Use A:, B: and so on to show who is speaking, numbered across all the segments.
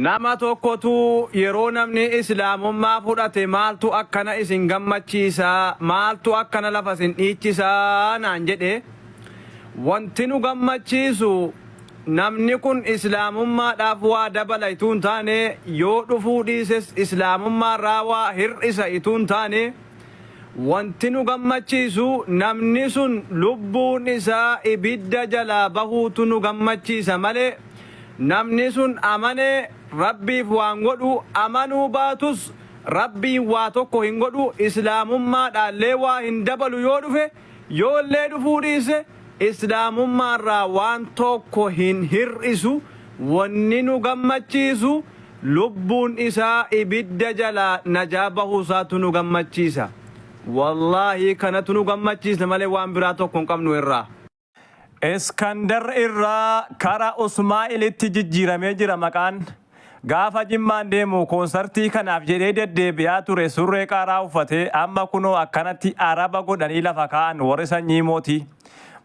A: Nama tokkotu yeroo namni islaamummaa fudhate maaltu akkana isin gammachiisa maaltu akkana lafa isin dhiichisa naan jedhe wanti nu gammachiisu namni kun islaamummaadhaaf waa dabala ituun taane yoo dhufuu dhiises islaamummaarraa waa hir'isa ituun taane wanti nu gammachiisu namni sun lubbuun isaa ibidda jalaa bahuutu nu gammachiisa malee namni sun amane rabbiif waan godhu amanuu baatus rabbiin waa tokko hin godhu islaamummaadhaallee waa hin dabalu yoo dhufe yoollee dhufuu dhiise islaamummaarraa waan tokko hin hir'isu wanni nu gammachiisu lubbuun isaa ibidda jalaa najaa bahuusaatu nu gammachiisa wallaahi kanatu nu gammachiisa malee waan biraa tokko hin qabnu irraa. Iskandar irraa kara Usmaa'ilitti jijjiiramee jira maqaan gaafa Jimmaan deemu koonsartii kanaaf jedhee deddeebi'aa ture surree qaaraa uffatee amma kunoo akkanatti araba godhanii lafa kaa'an warri sanyii mootii.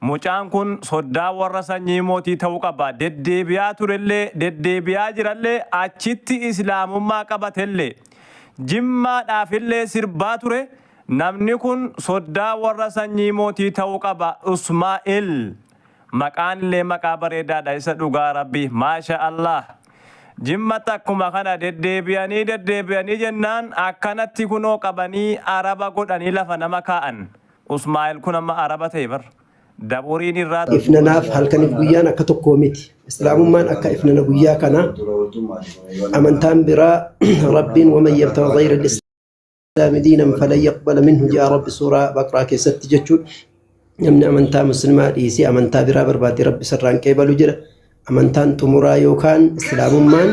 A: Mucaan kun soddaa warra sanyii mootii ta'uu qaba. Deddeebi'aa turellee deddeebi'aa jirallee achitti islaamummaa qabatellee Jimmaadhaafillee sirbaa ture. Namni kun soddaa warra sanyii mootii ta'uu qaba. Usmaa'il maqaan illee maqaa bareedaadha isa dhugaa rabbi maasha Allah. Jimmatti akkuma kana deddeebi'anii jennaan akkanatti kunoo qabanii araba godhanii lafa nama kaa'an. Usmaa'il kun amma araba ta'e bar. Daburiin irraa
B: ifnanaaf halkaniif guyyaan akka tokkoo miti. Islaamummaan akka ifnana guyyaa kana amantaan biraa rabbiin waman yabtaghi ghayra al-islaami diinan falan yaqbala minhu jaa rabbi suuraa baqraa keessatti jechuudha. Namni amantaa muslimaa dhiisee amantaa biraa barbaade rabbi sarraan qeebalu jira. Amantaan xumuraa yookaan islaamummaan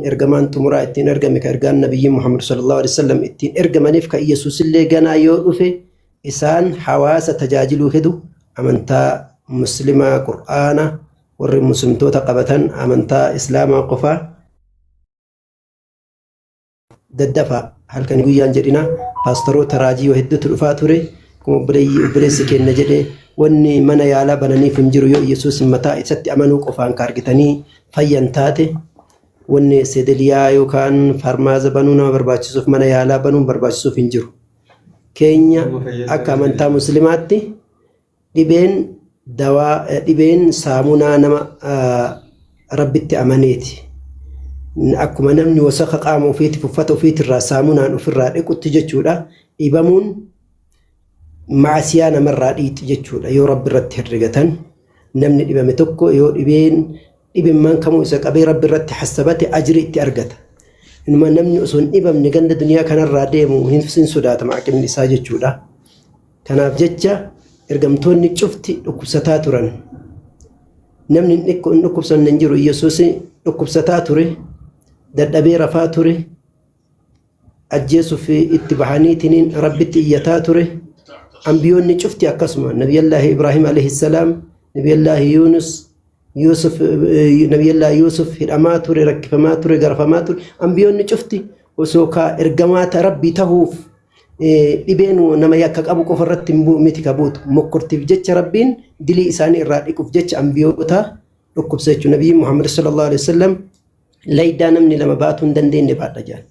B: ergamaan xumuraa ittiin ergame ka ergaan nabiyyi Muhammad sallallahu alaihi wasallam ittiin ergamaniif ka Yesuus illee ganaa yoo dhufe isaan hawaasa tajaajiluu hedu amantaa muslimaa qur'aana warri muslimtoota qabatan amantaa islaamaa qofaa daddafa halkan guyyaan jedhina paastaroota raajii hedduutu dhufaa ture kuma obboleessi kenna jedhee wanni mana yaalaa bananiif hin jiru yoo Yesuus mataa isatti amanuu qofaan ka argitanii fayyan taate wanni sedeliyaa yookaan farmaaza banuu nama barbaachisuuf mana yaalaa banuun barbaachisuuf hin jiru. Keenya akka amantaa muslimaatti dhibeen saamunaa nama rabbitti amaneeti. Akkuma namni wasaqa qaama ofiitiif uffata ofiitirraa saamunaan ofirraa dhiqutti jechuudha. Dhibamuun maasiyaa namarraa dhiixi jechuudha. Yoo rabbi irratti herregatan namni dhibame tokko yoo dhibimmaan kamuu isa qabee rabbi irratti hasabate ajri itti argata. Inuma namni osoo hin dhibamne ganda duniyaa kanarraa deemu hin sodaatama aqimni isaa jechuudha. Kanaaf jecha ergamtoonni cufti dhukkubsataa turan. Namni hin dhukkubsanne hin jiru. Yesuus dhukkubsataa ture. Dadhabee rafaa ture. Ajjeesuuf itti bahaniitiin rabbitti iyyataa ture. Ambiyoonni cufti akkasuma Nabiyallaahi Ibraahim alayhi salaam, Nabiyallaahi Yusuf hidhamaa ture, rakkifamaa ture, garafamaa ture. Ambiyoonni cufti osoo ka ergamaata rabbii tahuuf dhibeen nama yakka qabu qofa irratti miti ka buutu. Mokkortiif jecha rabbiin dilii isaanii irraa dhiquuf jecha ambiyoota dhukkubsa jechuudha. Nabiyyi Muhammad sallallahu alaihi wasallam laydaa namni lama baatuu hin dandeenye baadha jedhan.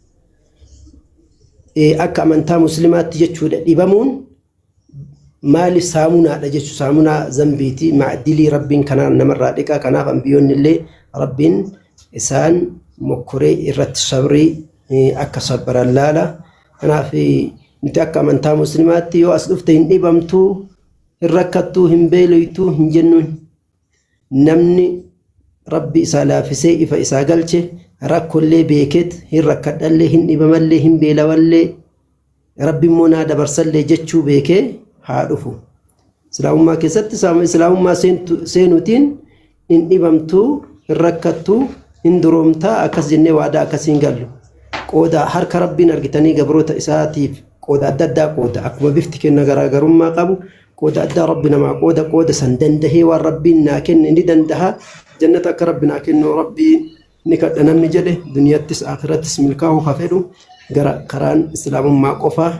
B: Akka amantaa muslimaatti jechuudha dhibamuun maali saamunaadha jechuudha. Saamunaa zambiiti dilii rabbiin kanaan namarraa dhiqaa. Kanaaf ambiyoonni illee rabbiin isaan mokkoree irratti sabrii akka sabbaran laala. Kanaaf nuti akka amantaa muslimaatti yoo as dhufte hin dhibamtuu, hin rakkattuu, hin beeloytuu hin jennuun. Namni rabbi isaa laafisee ifa isaa galche rakkollee beekeet hin rakkadhallee, hin dhibamallee, hin beelawallee rabbi immoo naa dabarsallee jechuu beekee haa dhufu. Islaamummaa keessatti islaamummaa seenuutiin hin dhibamtuu, hin rakkattuu, hin duroomtaa akkas jennee waadaa akkasiin gallu. Qooda harka rabbiin argitanii gabroota isaatiif qooda adda addaa qooda akkuma bifti kenna garaagarummaa qabu qooda addaa rabbi namaa qooda san dandahee waan rabbiin naa kenne ni dandaha. Jannata akka rabbi naa kennu rabbiin ni kadha namni jedhe duniyattis akhirattis milkaa'uu haa fedhu gara karaan islaamummaa qofaa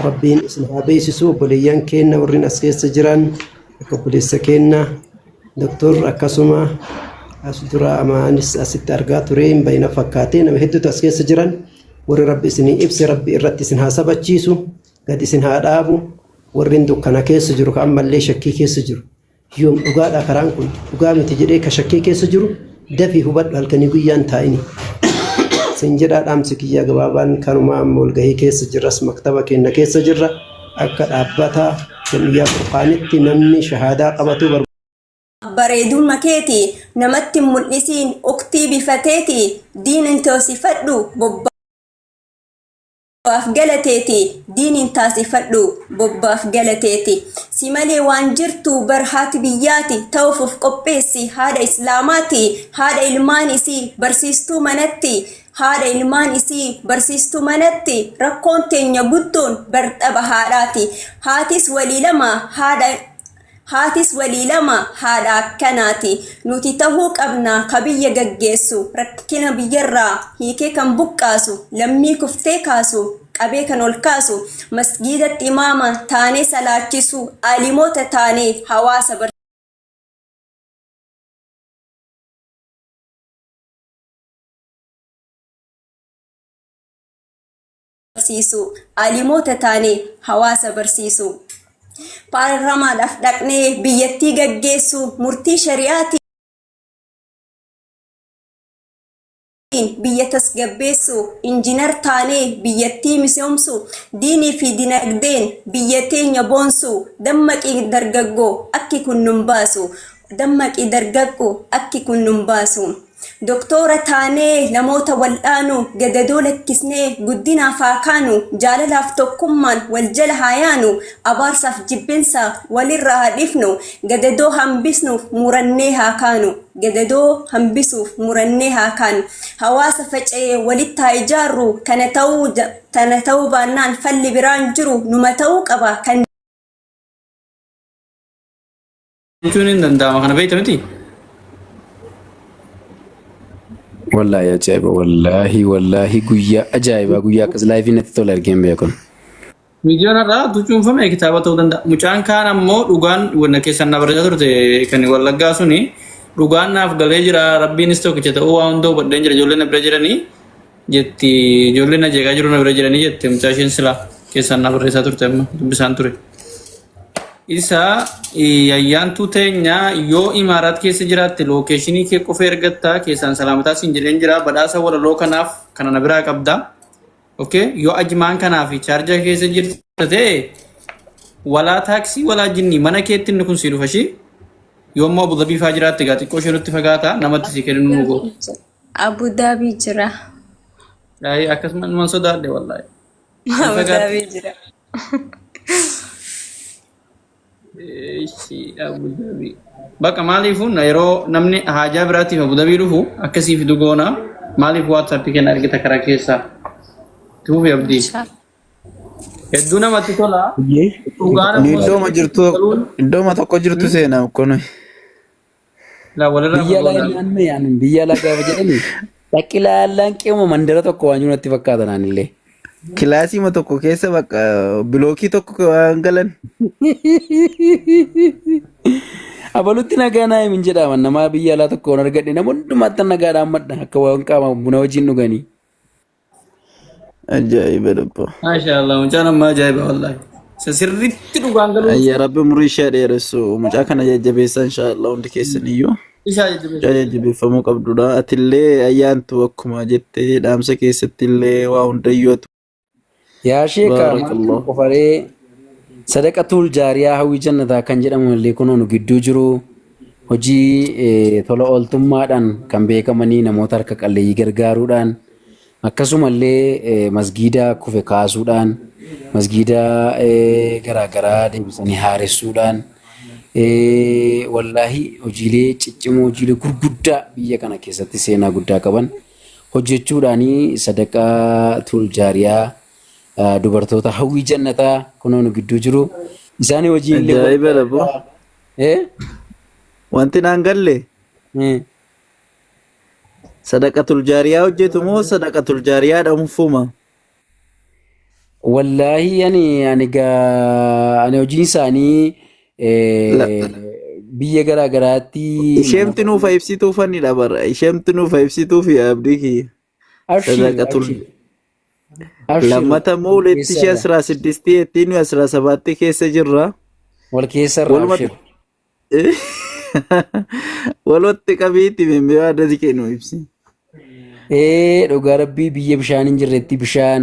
B: rabbiin isin haa beeksisu. Obboleeyyan keenya warreen as keessa jiran akka obboleessa keenya doktor akkasuma as dura amaanis asitti argaa ture hin bayna fakkaatee nama hedduutu as keessa jiran warri rabbi isinii ibse rabbi irratti isin haa sabachiisu gad isin haa dhaabu warri dukkana keessa jiru ka ammallee shakkii keessa jiru yoom dhugaadha karaan kun dhugaa miti jedhee ka shakkii keessa jiru dafii hubadhu halkanii guyyaan taa'ini sin jedhaa dhaamsi kiyya gabaabaan kanuma amma walgahii keessa jirras maktaba keenya keessa jirra akka dhaabbataa jamiyyaa qur'aanitti namni shahaadaa qabatu
C: bareedummaa keeti namatti mul'isiin uktii bifateeti diinin toosifadhu bobbaaf galateeti diinin taasifadhu bobbaaf galateeti si malee waan jirtu barhaati biyyaati ta'uuf qopheessi haadha islaamaati haadha ilmaan isii barsiistuu manatti haadha ilmaan isii barsiistuu manatti rakkoon teenya guddoon bardhaba haadhaati haatis walii lama haadha akkanaati nuti tahuu qabna ka biyya gaggeessu rakkina biyyarraa hiikee kan buqqaasu lammii kuftee kaasu qabee kan ol kaasu masgiidatti imaama taanee salaachisu alimoota taanee hawaasa barsiisu alimoota taanee hawaasa barsiisu paarlamaadhaaf dhaqnee biyyattii gaggeessu murtii shari'aatiin biyya tasgabbeessu injiinar taanee biyyattii misoomsu diinii fi dinagdeen biyya teenya boonsu dammaqii dargaggoo akki kun nun baasu dammaqii dargaggoo akki kun nun baasu. Doktora taanee namoota wal'aanu gadadoo lakkisnee guddinaaf haa kaanu jaalalaaf tokkummaan wal jala haa yaanu abaarsaaf jibbinsa walirraa haa dhifnu gadadoo hambisuuf murannee haa kaanu gadadoo hambisuuf murannee haa kaanu hawaasa faca'ee walitti haa ijaarru kana ta'uu baannaan falli biraan jiru numa ta'uu qaba kan
D: jechuun hin danda'ama kana beekta miti.
E: Wallahi ajaa'iba wallahi guyyaa ajaa'ibaa guyyaa akkas laayifii natti tola argeen beekun.
D: Miidiyoon irraa tucuunfame kitaaba ta'uu danda'a. Mucaan kaan ammoo dhugaan wanna keessan na barreessaa turte kan wallaggaa suni dhugaan naaf galee jira rabbiinis tokkicha ta'uu waa hundoo badheen jira ijoolleen na bira jiranii jetti ijoolleen na jeeqaa jiru na bira jiranii jette mucaa isheen silaa keessan na barreessaa turte amma dubbisaan ture. Isa ayyaantuu teenya yoo imaaraat keessa jiraatte lookeeshinii kee qofa ergattaa keessaan salaamataa siin jedheen jira badhaasa walaloo kanaaf kana na biraa qabda. Okay yoo ajmaan kanaaf chaarjaa keessa jirta ta'e walaa taaksii walaa jinni mana keetti inni kun sii dhufa shii yoo immoo Abu Dhabii faa jiraatte gaa xiqqoo ishee nutti fagaata namatti sii kennu nu go.
C: Abu Dhabii jira.
D: Akkasuma man sodaadhe wallahi.
C: Abu Dhabii jira.
D: Abu Dhabii. Bakka maaliifuu yeroo namni haajaa biraatiif Abu Dhabii dhufu akkasii fidu goona maaliif WhatsApp kenna argita karaa keessaa tuufi abdii. Hedduu namatti tola.
F: Iddooma tokko jirtu seenaa kun.
E: Biyya lagaa jedhanii dhaqi laallaan qeema mandara tokko waan natti fakkaatan anillee.
F: Kilaasii tokko keessa bakka bilookii tokko waan galan.
E: Abalutti nagaa naa himin jedhaman namaa biyya alaa tokkoon argadhe nama hundumaatti nagaadhaan madda akka waan qaama buna wajjin dhuganii.
F: Ajaa'iba dhabba.
D: Maashaallah mucaan amma ajaa'iba wallahi. Sirriitti dhugaan galuu.
F: Ayya rabbi umurii ishee dheeressu mucaa kana jajjabeessaa inshaallah hundi keessan iyyuu. Jajjabeeffamuu qabdudha. Atillee ayyaantu akkuma jettee dhaamsa keessatti illee waa hundayyuu
E: yaa sheekaa qofaree sadaqatul jaariyaa hawwii jannataa kan jedhamu illee kunuun gidduu jiru hojii tola ooltummaadhaan kan beekamanii namoota harka qalleeyyii gargaaruudhaan akkasumallee masgiida kufe kaasuudhaan masgiida garaagaraa deebisanii haaressuudhaan wallahi hojiilee ciccimoo hojiilee gurguddaa biyya kana keessatti seenaa guddaa qaban hojjechuudhaanii sadaqatul jaariyaa dubartoota hawwii jannataa kunuun gidduu jiru isaanii wajjin illee
F: wanti naan galle sadaqatul jaariyaa hojjetu moo sadaqatul jaariyaa dhuunfuma
E: wallahi ani hojiin isaanii biyya garaa garaatti
F: Ishemti nuuf ibsituu fannidha bara. Ishemti nuuf ibsituu fi abdii kiyya.
E: abshir
F: Sadaqatul
E: abshir
F: lammata immoo 2016 ittiin 17 keessa jirra.
E: wal keessa irraa
F: Walumaa
E: abshir
F: walumatti qabiitti mimmee adda kennu ibsi.
E: dhugaa rabbii biyya bishaan hin jirretti bishaan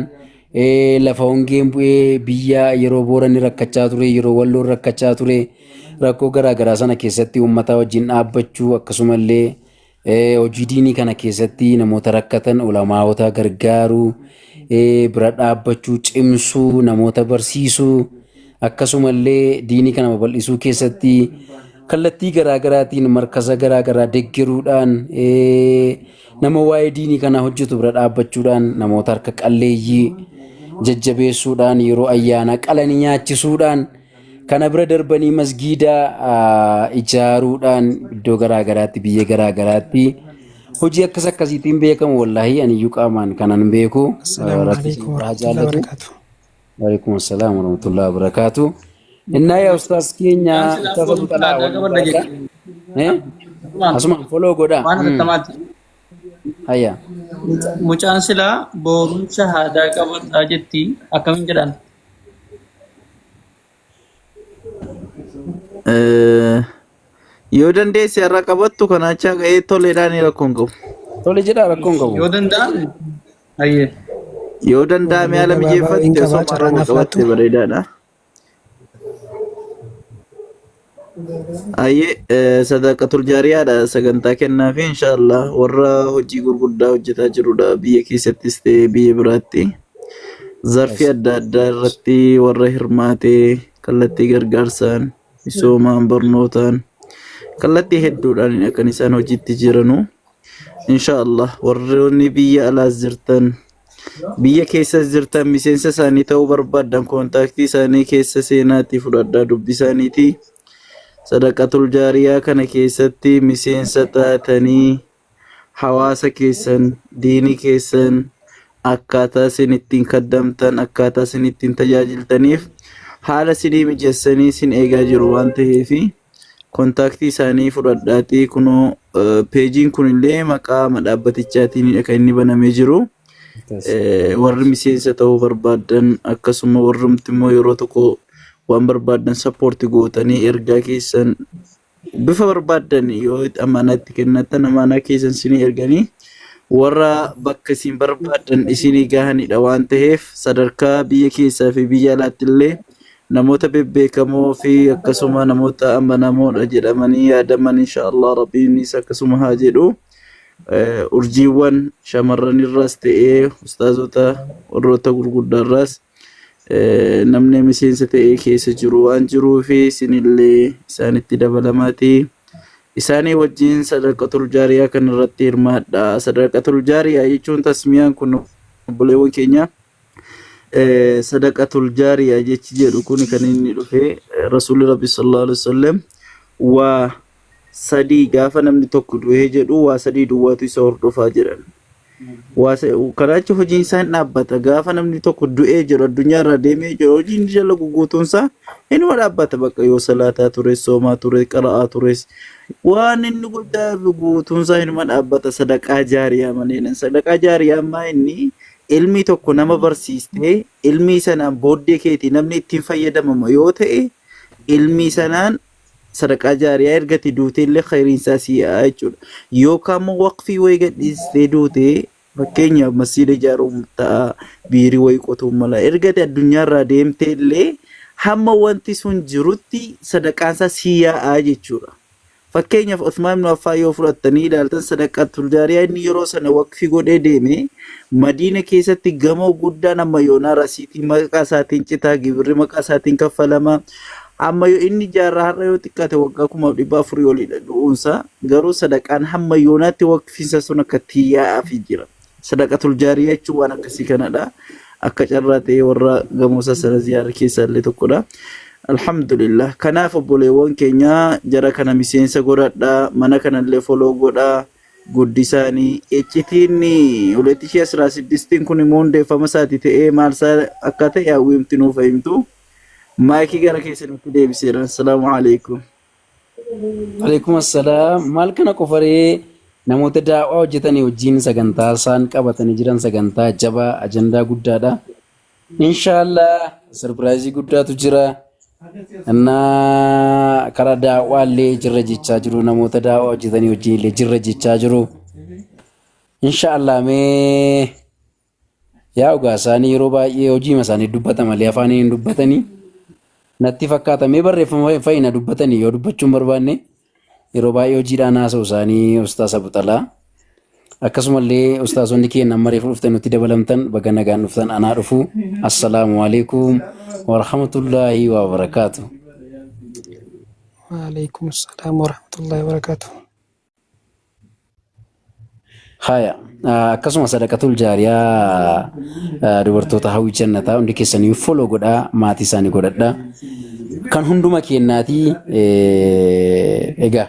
E: lafa hongeen bu'ee biyya yeroo boorani rakkachaa ture yeroo walloon rakkachaa ture rakkoo garaa garaa sana keessatti uummata wajjin dhaabbachuu akkasumallee hojii diinii kana keessatti namoota rakkatan ulamaawota gargaaruu bira dhaabbachuu cimsuu namoota barsiisuu akkasumallee diinii kana babal'isuu keessatti kallattii garaa garaatiin markaza garaa garaa deeggaruudhaan nama waa'ee diinii kana hojjetu bira dhaabbachuudhaan namoota harka qalleeyyii jajjabeessuudhaan yeroo ayyaana qalanii nyaachisuudhaan kana bira darbanii masgiida ijaaruudhaan iddoo garaa garaatti biyya garaa garaatti hojii akkas akkasiitiin beekamu wallaahi aniyyuu qaamaan kanan beeku rabbi haa jaallatu. Waalaikum assalam warahmatullahi wabarakatuh. Inna ya ustaz keenya ustaz Abu Talha asuma follow godha. Hayya.
D: Mucaan silaa boruun shahaadaa qabadhaa jetti akkamiin jedhan?
F: Yoo dandeesse har'a qabattu kanaacha ga'ee toleedhaan rakkoon qabu.
E: Tole jedha rakkoon qabu.
D: Yoo danda'an hayyee.
F: Yoo danda'ame haala mijeeffatte osoo marama qabatte bareedaadha. Ayyee sadaqatul jaariyaadha sagantaa kennaa fi inshaallah warra hojii gurguddaa hojjetaa jirudha biyya keessattis ta'e biyya biraatti. Zarfii adda addaa irratti warra hirmaatee kallattii gargaarsaan misoomaan barnootaan kallattii hedduudhaan akkan isaan hojiitti jiranu inshaallah warroonni biyya alaas jirtan biyya keessa jirtan miseensa isaanii ta'uu barbaadan kontaaktii isaanii keessa seenaatti fudhadhaa dubbi isaaniiti. Sadaqatul jaariyaa kana keessatti miseensa taatanii hawaasa keessan diinii keessan akkaataa isin ittiin kaddamtan akkaataa isin ittiin tajaajiltaniif haala isinii mijeessanii isin eegaa jiru waan ta'eef kontaaktii isaanii fudhadhaatii kunoo peejiin kunillee maqaa dhaabbatichaatiin kan inni banamee jiru. Warri miseensa ta'uu barbaadan akkasuma warrumti immoo yeroo tokko waan barbaadan sappoorti gootanii ergaa keessan bifa barbaadan yoo amaanaatti kennatan amaanaa keessan isinii erganii warra bakka isin barbaadan isinii gahanidha waan ta'eef sadarkaa biyya keessaa fi biyya alaatti illee namoota bebbeekamoo fi akkasuma namoota amanamoodha jedhamanii yaadaman inshaallah rabbiinis akkasuma haa jedhu. Urjiiwwan shamarran irraas ta'ee ustaazota warroota gurguddaa irraas namni miseensa ta'ee keessa jiru waan jiruu fi isinillee isaanitti dabalamaati. Isaanii wajjin sadaqatul jaariyaa kan irratti hirmaadha. Sadaqatul jaariyaa jechuun tasmiyaan kun obboleewwan keenya sadaqatul jaariyaa jechi jedhu kun kan inni dhufe rasuulli rabbi sallallahu alaihi wasallam waa sadii gaafa namni tokko du'ee jedhu waa sadii duwwaatu isa hordofaa jedhan. Kanaachi hojiin isaan dhaabbata gaafa namni tokko du'ee jiru addunyaa irra deemee jiru hojiin jala guutuunsaa inni dhaabbata bakka yoo salaataa ture soomaa ture qara'aa tures waan inni guddaa guutuunsaa inni dhaabbata sadaqaa jaariyaa malee sadaqaa jaariyaa ammaa inni ilmi tokko nama barsiistee ilmi sanaan booddee keetii namni ittiin fayyadamama yoo ta'e ilmi sanaan sadaqaa jaariyaa ergati duutee illee khayriinsaa si'aa jechuudha. Yookaan immoo waqfii wayii gadhiistee duutee fakkeenyaaf masjiida ijaaruun ta'a biirii wayii qotuun mala ergati addunyaarraa deemtee illee hamma wanti sun jirutti sadaqaansaa si'aa jechuudha. Fakkeenyaaf Usmaan ibn Affaan yoo fudhattanii ilaaltan sadaqatul jaariyaa inni yeroo sana waqfii godhee deeme Madiina keessatti gamoo guddaan amma yoonaa rasiitii maqaa isaatiin citaa gibirri maqaa isaatiin kaffalama. Amma yoo inni jaarraa har'a yoo xiqqaate waggaa 400 olidha du'uunsa garuu sadaqaan hamma yoonaatti waqfiinsa sun akka tiyyaa'aafi jira. Sadaqatul jaariyaa jechuun waan akkasii kanadha. Akka carraa ta'ee warra gamoosa sana ziyaara keessaa illee tokkodha. Alhamdulillah. Kanaaf obboleewwan keenya jara kana miseensa godhadha. Mana kanallee foloo godha. Guddisaanii iccitiin 2016 kun immoo hundeeffama isaati ta'ee maal isaa akka ta'e hawwiimti nuuf himtu. Maayikii gara keessanitti deebiseera. Assalaamu alaikum.
E: Alaikum assalam. Maal kana qofaree namoota daawwaa hojjetanii wajjin sagantaa isaan qabatanii jiran sagantaa jabaa ajandaa guddaadha. Inshallah sarpiraayizii guddaatu jira. Annaa karaa daawwaa illee jirra jechaa jiru namoota daawwaa hojjetanii wajjin illee jirra jechaa jiru. Inshallah mee yaa dhugaa isaanii yeroo baay'ee hojiima isaanii dubbata malee afaanii hin dubbatanii. Natti fakkaata mee barreeffama fayyina dubbatanii yoo dubbachuun barbaanne yeroo baay'ee hojiidhaan haasa'u isaanii ustaas Abuxalaa akkasumallee ustaasonni keenya ammaree fudhuftan nutti dabalamtan baga nagaan dhuftan anaa dhufu assalaamu alaikum wa rahmatullaahi wa barakaatu.
G: وعليكم السلام ورحمة الله وبركاته.
E: Haya akkasuma sadaqatul jaariyaa dubartoota hawwii jannataa hundi keessanii follow godhaa maatii isaanii godhadhaa kan hunduma keenyaati egaa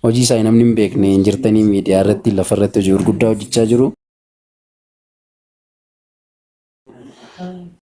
E: hojii isaa namni hin beekne hin jirtanii miidiyaa irratti lafa irratti hojii gurguddaa hojjechaa jiru.